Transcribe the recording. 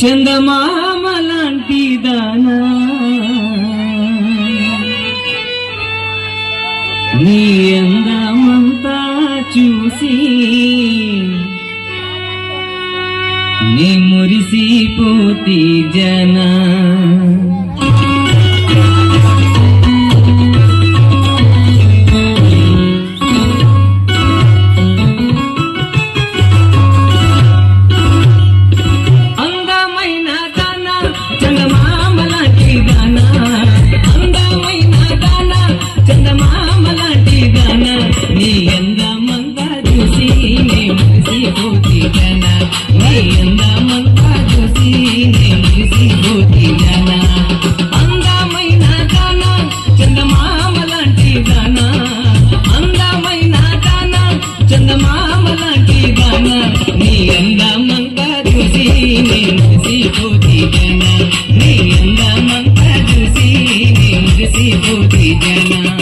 చందమామ లాంటి దానా నీ అందమంతా చూసి నీ మురిసిపోతి జనా నీ అందమంతా చూసి నీ మురిసిపోతి జనా